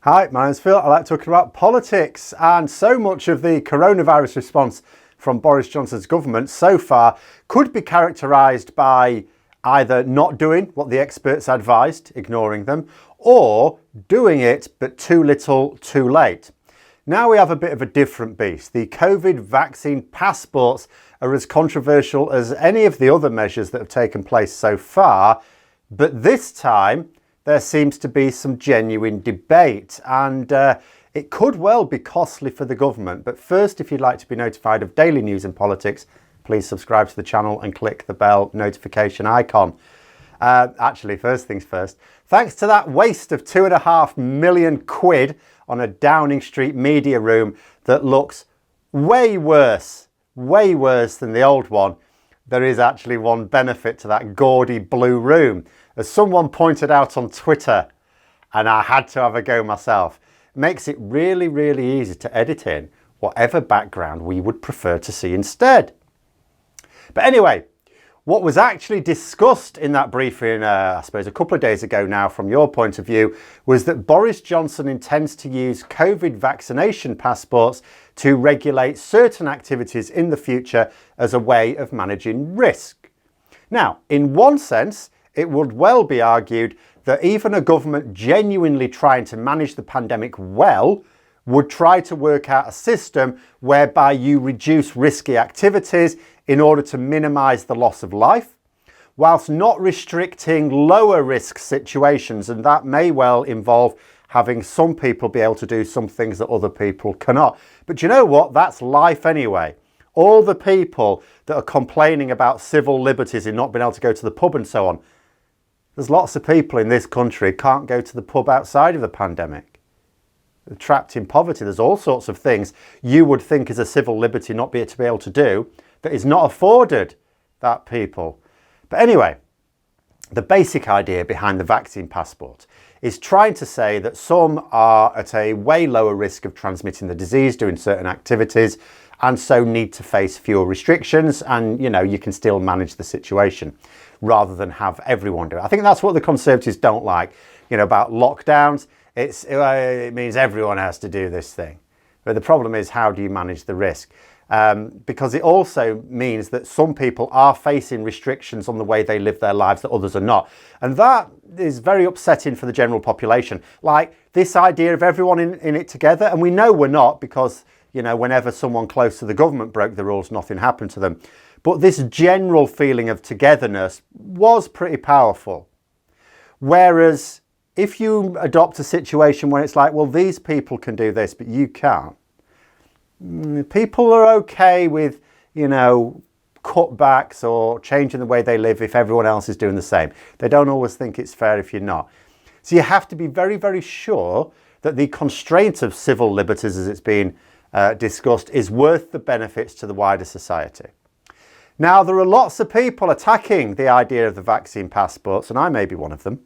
Hi, my name's Phil. I like talking about politics, and so much of the coronavirus response from Boris Johnson's government so far could be characterised by either not doing what the experts advised, ignoring them, or doing it but too little, too late. Now we have a bit of a different beast. The COVID vaccine passports are as controversial as any of the other measures that have taken place so far, but this time there seems to be some genuine debate, and it could well be costly for the government. But first, if you'd like to be notified of daily news and politics, please subscribe to the channel and click the bell notification icon. Actually, first things first, thanks to that waste of £2.5 million on a Downing Street media room that looks way worse than the old one, there is actually one benefit to that gaudy blue room. As someone pointed out on Twitter, and I had to have a go myself, it makes it really easy to edit in whatever background we would prefer to see instead. But anyway, what was actually discussed in that briefing, I suppose a couple of days ago now from your point of view, was that Boris Johnson intends to use COVID vaccination passports to regulate certain activities in the future as a way of managing risk. Now, in one sense, it would well be argued that even a government genuinely trying to manage the pandemic well would try to work out a system whereby you reduce risky activities in order to minimise the loss of life, whilst not restricting lower risk situations, and that may well involve having some people be able to do some things that other people cannot. But you know what? That's life anyway. All the people that are complaining about civil liberties in not being able to go to the pub and so on, there's lots of people in this country can't go to the pub outside of the pandemic. They're trapped in poverty. There's all sorts of things you would think is a civil liberty not be able to do that is not afforded that people. But anyway, the basic idea behind the vaccine passport is trying to say that some are at a way lower risk of transmitting the disease doing certain activities and so need to face fewer restrictions, and you can still manage the situation rather than have everyone do it. I think that's what the Conservatives don't like, about lockdowns. It means everyone has to do this thing. But the problem is, how do you manage the risk? Because it also means that some people are facing restrictions on the way they live their lives that others are not. And that is very upsetting for the general population. Like this idea of everyone in it together, and we know we're not, because whenever someone close to the government broke the rules, nothing happened to them. But this general feeling of togetherness was pretty powerful. Whereas if you adopt a situation where it's like, well, these people can do this, but you can't. People are okay with, cutbacks or changing the way they live if everyone else is doing the same. They don't always think it's fair if you're not. So you have to be very sure that the constraint of civil liberties, as it's been discussed, is worth the benefits to the wider society. Now, there are lots of people attacking the idea of the vaccine passports, and I may be one of them,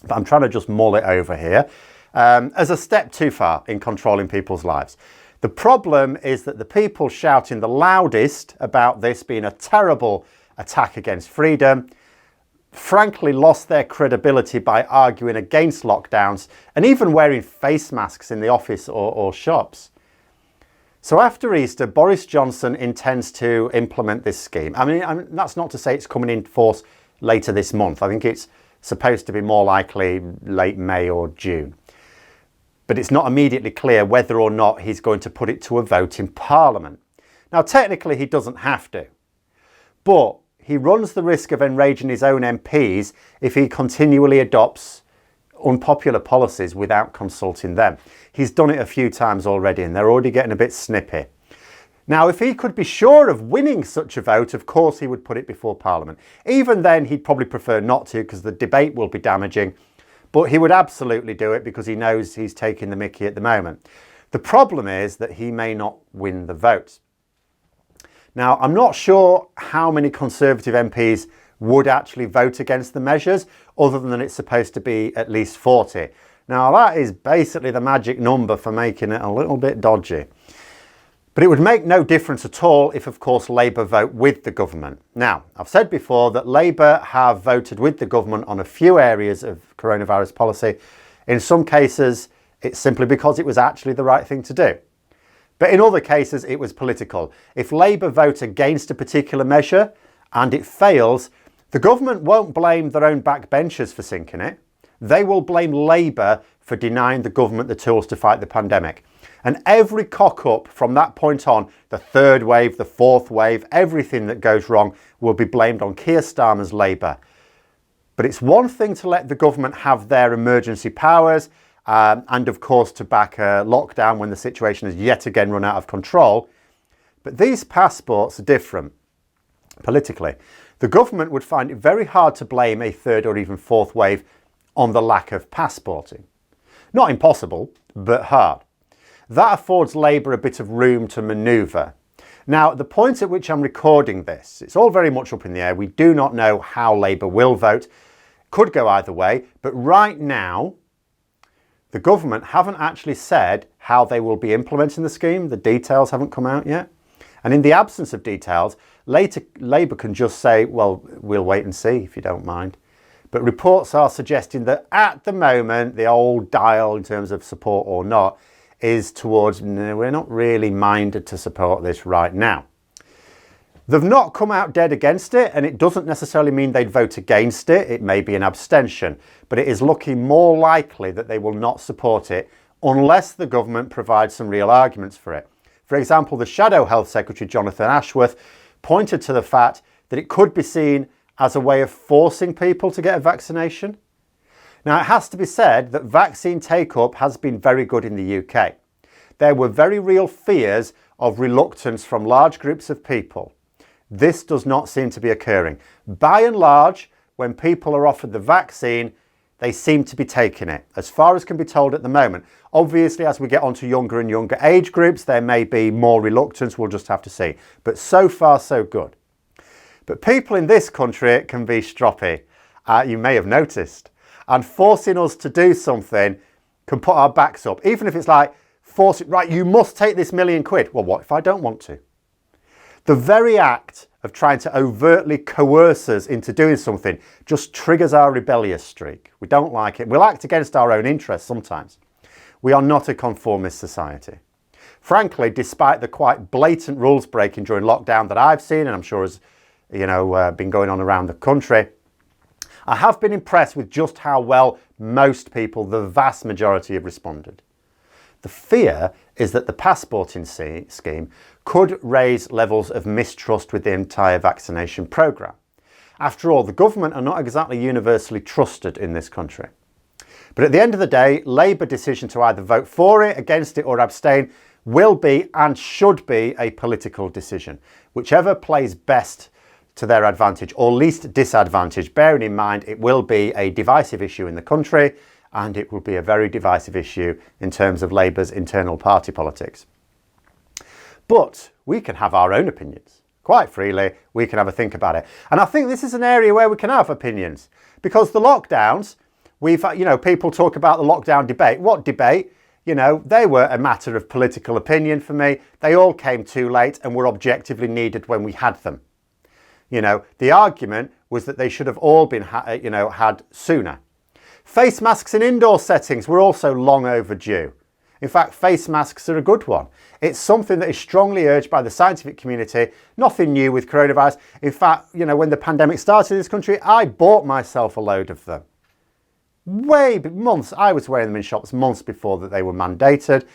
but I'm trying to just mull it over here as a step too far in controlling people's lives. The problem is that the people shouting the loudest about this being a terrible attack against freedom frankly lost their credibility by arguing against lockdowns and even wearing face masks in the office or shops. So after Easter, Boris Johnson intends to implement this scheme. I mean, that's not to say it's coming into force later this month. I think it's supposed to be more likely late May or June. But it's not immediately clear whether or not he's going to put it to a vote in Parliament. Now, technically, he doesn't have to. But he runs the risk of enraging his own MPs if he continually adopts unpopular policies without consulting them. He's done it a few times already, and they're already getting a bit snippy. Now, if he could be sure of winning such a vote, of course he would put it before Parliament. Even then, he'd probably prefer not to, because the debate will be damaging. But he would absolutely do it because he knows he's taking the mickey at the moment. The problem is that he may not win the vote. Now, I'm not sure how many Conservative MPs would actually vote against the measures, other than it's supposed to be at least 40. Now, that is basically the magic number for making it a little bit dodgy. But it would make no difference at all if, of course, Labour vote with the government. Now, I've said before that Labour have voted with the government on a few areas of coronavirus policy. In some cases, It's simply because it was actually the right thing to do. But in other cases, it was political. If Labour vote against a particular measure and it fails, the government won't blame their own backbenchers for sinking it. They will blame Labour for denying the government the tools to fight the pandemic. And every cock-up from that point on, the third wave, the fourth wave, everything that goes wrong will be blamed on Keir Starmer's Labour. But it's one thing to let the government have their emergency powers and of course to back a lockdown when the situation has yet again run out of control. But these passports are different politically. The government would find it very hard to blame a third or even fourth wave on the lack of passporting. Not impossible, but hard. That affords Labour a bit of room to manoeuvre. Now, at the point at which I'm recording this, it's all very much up in the air. We do not know how Labour will vote. Could go either way, but right now, the government haven't actually said how they will be implementing the scheme. The details haven't come out yet. And in the absence of details, Labour can just say, well, we'll wait and see if you don't mind. But reports are suggesting that at the moment, the old dial in terms of support or not is towards, no, we're not really minded to support this right now. They've not come out dead against it, and it doesn't necessarily mean they'd vote against it. It may be an abstention, but it is looking more likely that they will not support it unless the government provides some real arguments for it. For example, the Shadow Health Secretary, Jonathan Ashworth, pointed to the fact that it could be seen as a way of forcing people to get a vaccination. Now, it has to be said that vaccine take-up has been very good in the UK. There were very real fears of reluctance from large groups of people. This does not seem to be occurring. By and large, when people are offered the vaccine, they seem to be taking it, as far as can be told at the moment. Obviously, as we get onto younger and younger age groups, there may be more reluctance, we'll just have to see. But so far, so good. But people in this country can be stroppy, you may have noticed. And forcing us to do something can put our backs up. Even if it's like, right, you must take this £1,000,000. Well, what if I don't want to? The very act of trying to overtly coerce us into doing something just triggers our rebellious streak. We don't like it. We'll act against our own interests sometimes. We are not a conformist society. Frankly, despite the quite blatant rules breaking during lockdown that I've seen, and I'm sure has been going on around the country, I have been impressed with just how well most people, the vast majority, have responded. The fear is that the passporting scheme could raise levels of mistrust with the entire vaccination programme. After all, the government are not exactly universally trusted in this country. But at the end of the day, Labour's decision to either vote for it, against it or abstain will be and should be a political decision, whichever plays best to their advantage or least disadvantage, bearing in mind it will be a divisive issue in the country and it will be a very divisive issue in terms of Labour's internal party politics. But we can have our own opinions. Quite freely, we can have a think about it. And I think this is an area where we can have opinions because the lockdowns, people talk about the lockdown debate. What debate? They were a matter of political opinion for me. They all came too late and were objectively needed when we had them. The argument was that they should have all been, had sooner. Face masks in indoor settings were also long overdue. In fact, face masks are a good one. It's something that is strongly urged by the scientific community. Nothing new with coronavirus. In fact, when the pandemic started in this country, I bought myself a load of them. Months. I was wearing them in shops months before that they were mandated.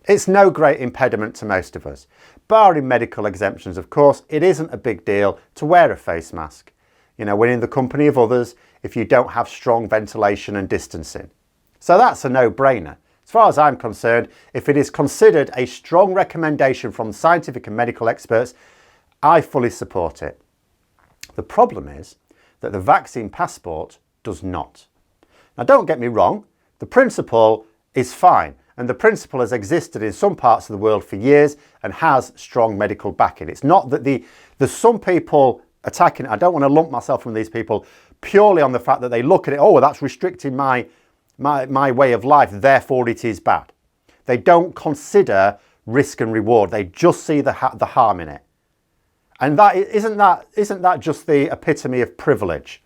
It's no great impediment to most of us. Barring medical exemptions, of course, it isn't a big deal to wear a face mask. When in the company of others, if you don't have strong ventilation and distancing. So that's a no-brainer. As far as I'm concerned, if it is considered a strong recommendation from scientific and medical experts, I fully support it. The problem is that the vaccine passport does not. Now, don't get me wrong, the principle is fine, and the principle has existed in some parts of the world for years and has strong medical backing. It's not that there's some people attacking it. I don't want to lump myself from these people purely on the fact that they look at it, oh, that's restricting my way of life, therefore it is bad. They don't consider risk and reward. They just see the harm in it. And isn't that just the epitome of privilege?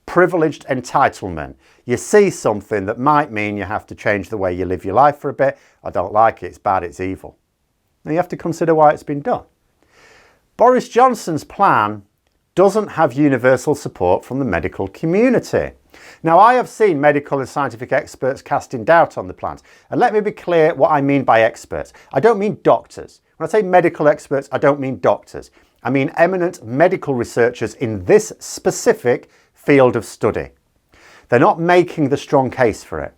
privileged entitlement. You see something that might mean you have to change the way you live your life for a bit. I don't like it, it's bad, it's evil. Now you have to consider why it's been done. Boris Johnson's plan doesn't have universal support from the medical community. Now, I have seen medical and scientific experts casting doubt on the plans. And let me be clear what I mean by experts. I don't mean doctors. When I say medical experts, I don't mean doctors. I mean eminent medical researchers in this specific field of study. They're not making the strong case for it.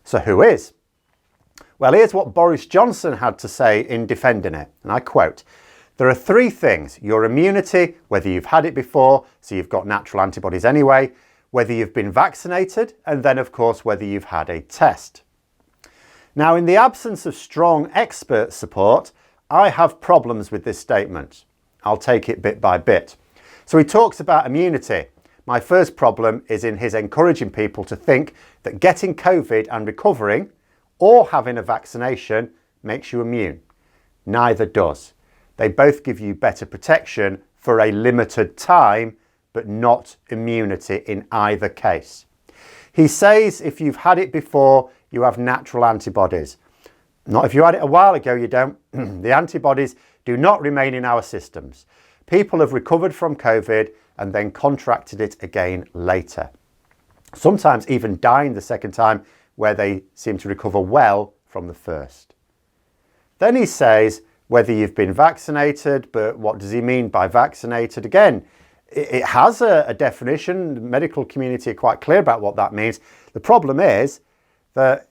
So who is? Well, here's what Boris Johnson had to say in defending it. And I quote, "There are three things: your immunity, whether you've had it before, so you've got natural antibodies anyway, whether you've been vaccinated, and then of course whether you've had a test." Now, in the absence of strong expert support, I have problems with this statement. I'll take it bit by bit. So he talks about immunity. My first problem is in his encouraging people to think that getting COVID and recovering or having a vaccination makes you immune. Neither does. They both give you better protection for a limited time, but not immunity in either case. He says if you've had it before, you have natural antibodies. Not if you had it a while ago, you don't. The antibodies do not remain in our systems. People have recovered from COVID and then contracted it again later. Sometimes even dying the second time, where they seem to recover well from the first. Then he says whether you've been vaccinated, but what does he mean by vaccinated? Again, it has a definition. The medical community are quite clear about what that means. The problem is that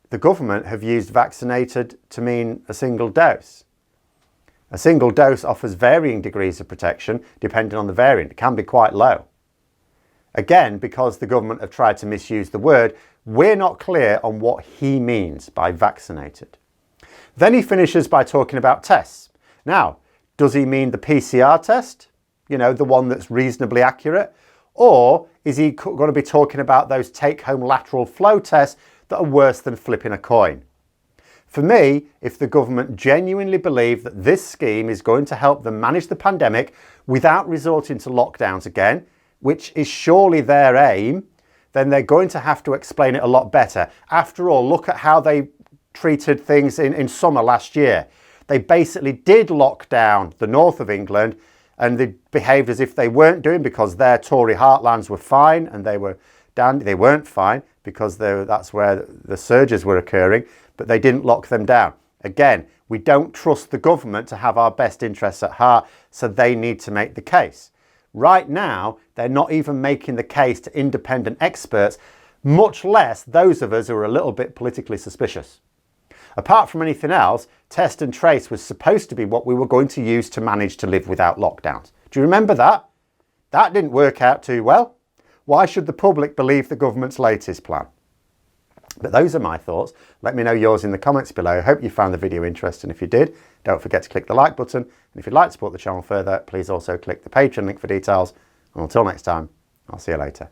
the government have used vaccinated to mean a single dose. A single dose offers varying degrees of protection depending on the variant. It can be quite low. Again, because the government have tried to misuse the word, we're not clear on what he means by vaccinated. Then he finishes by talking about tests. Now, does he mean the PCR test? You know, the one that's reasonably accurate? Or is he going to be talking about those take-home lateral flow tests that are worse than flipping a coin? For me, if the government genuinely believe that this scheme is going to help them manage the pandemic without resorting to lockdowns again, which is surely their aim, then they're going to have to explain it a lot better. After all, look at how they treated things in summer last year. They basically did lock down the north of England and they behaved as if they weren't doing, because their Tory heartlands were fine and they weren't fine because that's where the surges were occurring, but they didn't lock them down. Again, we don't trust the government to have our best interests at heart, so they need to make the case. Right now, they're not even making the case to independent experts, much less those of us who are a little bit politically suspicious. Apart from anything else, test and trace was supposed to be what we were going to use to manage to live without lockdowns. Do you remember that? That didn't work out too well. Why should the public believe the government's latest plan? But those are my thoughts. Let me know yours in the comments below. I hope you found the video interesting. If you did, don't forget to click the like button. And if you'd like to support the channel further, please also click the Patreon link for details. And until next time, I'll see you later.